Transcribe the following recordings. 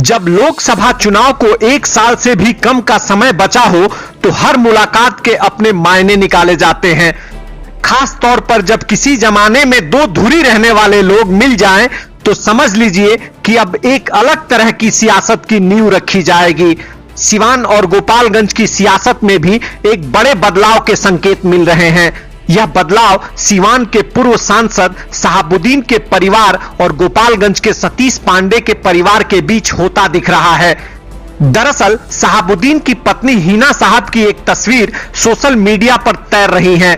जब लोकसभा चुनाव को 1 साल से भी कम का समय बचा हो तो हर मुलाकात के अपने मायने निकाले जाते हैं। खास तौर पर जब किसी जमाने में दो धुरी रहने वाले लोग मिल जाएं तो समझ लीजिए कि अब एक अलग तरह की सियासत की नींव रखी जाएगी। सिवान और गोपालगंज की सियासत में भी एक बड़े बदलाव के संकेत मिल रहे हैं। यह बदलाव सिवान के पूर्व सांसद शहाबुद्दीन के परिवार और गोपालगंज के सतीश पांडे के परिवार के बीच होता दिख रहा है। दरअसल शहाबुद्दीन की पत्नी हिना साहब की एक तस्वीर सोशल मीडिया पर तैर रही है।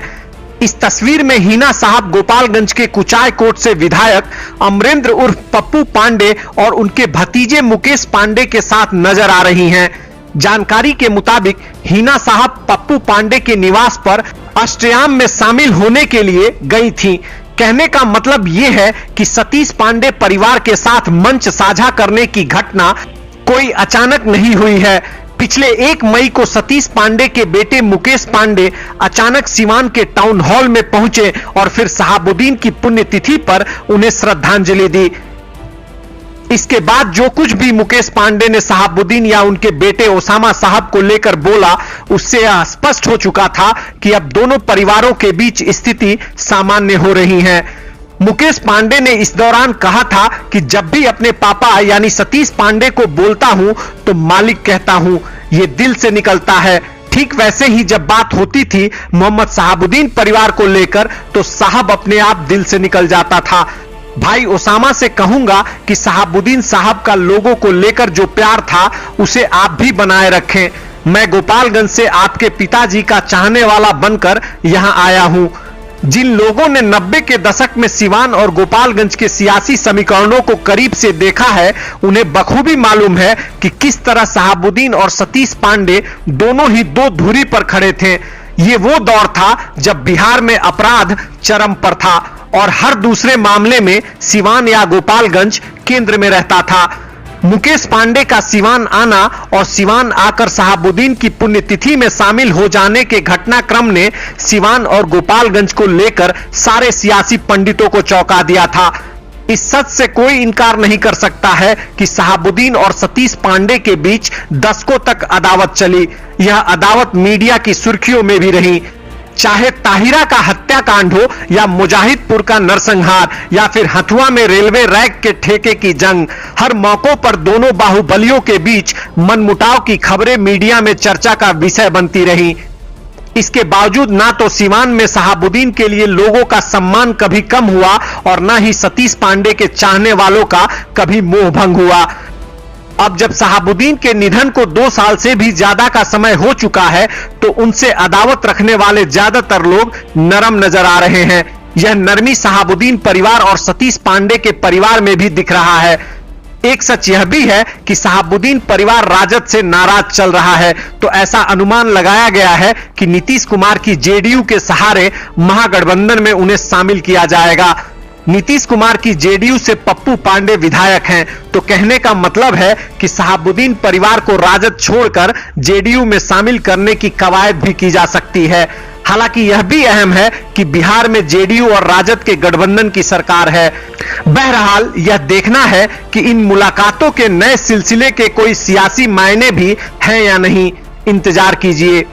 इस तस्वीर में हिना साहब गोपालगंज के कुचाय कोट से विधायक अमरेंद्र उर्फ पप्पू पांडे और उनके भतीजे मुकेश पांडे के साथ नजर आ रही हैं। जानकारी के मुताबिक हिना साहब पप्पू पांडे के निवास पर अष्टयाम में शामिल होने के लिए गई थीं। कहने का मतलब यह है कि सतीश पांडे परिवार के साथ मंच साझा करने की घटना कोई अचानक नहीं हुई है। पिछले 1 मई को सतीश पांडे के बेटे मुकेश पांडे अचानक सिवान के टाउन हॉल में पहुंचे और फिर शहाबुद्दीन की पुण्यतिथि पर उन्हें श्रद्धांजलि दी। इसके बाद जो कुछ भी मुकेश पांडे ने शहाबुद्दीन या उनके बेटे ओसामा साहब को लेकर बोला, उससे यह स्पष्ट हो चुका था कि अब दोनों परिवारों के बीच स्थिति सामान्य हो रही है। मुकेश पांडे ने इस दौरान कहा था कि जब भी अपने पापा यानी सतीश पांडे को बोलता हूं तो मालिक कहता हूं, यह दिल से निकलता है। ठीक वैसे ही जब बात होती थी मोहम्मद शहाबुद्दीन परिवार को लेकर तो साहब अपने आप दिल से निकल जाता था। भाई ओसामा से कहूंगा कि शहाबुद्दीन साहब का लोगों को लेकर जो प्यार था उसे आप भी बनाए रखें। मैं गोपालगंज से आपके पिताजी का चाहने वाला बनकर यहां आया हूं। जिन लोगों ने 90 के दशक में सिवान और गोपालगंज के सियासी समीकरणों को करीब से देखा है, उन्हें बखूबी मालूम है कि किस तरह शहाबुद्दीन और सतीश पांडे दोनों ही दो धुरी पर खड़े थे। ये वो दौर था जब बिहार में अपराध चरम पर था और हर दूसरे मामले में सिवान या गोपालगंज केंद्र में रहता था। मुकेश पांडे का सिवान आना और सिवान आकर शहाबुद्दीन की पुण्यतिथि में शामिल हो जाने के घटनाक्रम ने सिवान और गोपालगंज को लेकर सारे सियासी पंडितों को चौंका दिया था। इस सच से कोई इनकार नहीं कर सकता है कि शहाबुद्दीन और सतीश पांडे के बीच दशकों तक अदावत चली। यह अदावत मीडिया की सुर्खियों में भी रही। चाहे ताहिरा का हत्याकांड हो या मुजाहिदपुर का नरसंहार या फिर हथुआ में रेलवे रैक के ठेके की जंग, हर मौकों पर दोनों बाहुबलियों के बीच मनमुटाव की खबरें मीडिया में चर्चा का विषय बनती रही। इसके बावजूद ना तो सिवान में शहाबुद्दीन के लिए लोगों का सम्मान कभी कम हुआ और ना ही सतीश पांडे के चाहने वालों का कभी मोह भंग हुआ। अब जब शहाबुद्दीन के निधन को 2 साल से भी ज्यादा का समय हो चुका है तो उनसे अदावत रखने वाले ज्यादातर लोग नरम नजर आ रहे हैं। यह नरमी शहाबुद्दीन परिवार और सतीश पांडे के परिवार में भी दिख रहा है। एक सच यह भी है कि शहाबुद्दीन परिवार राजद से नाराज चल रहा है, तो ऐसा अनुमान लगाया गया है कि नीतीश कुमार की जेडीयू के सहारे महागठबंधन में उन्हें शामिल किया जाएगा। नीतीश कुमार की जेडीयू से पप्पू पांडे विधायक हैं, तो कहने का मतलब है कि शहाबुद्दीन परिवार को राजद छोड़कर जेडीयू में शामिल करने की कवायद भी की जा सकती है। हालांकि यह भी अहम है कि बिहार में जेडीयू और राजद के गठबंधन की सरकार है। बहरहाल यह देखना है कि इन मुलाकातों के नए सिलसिले के कोई सियासी मायने भी हैं या नहीं। इंतजार कीजिए।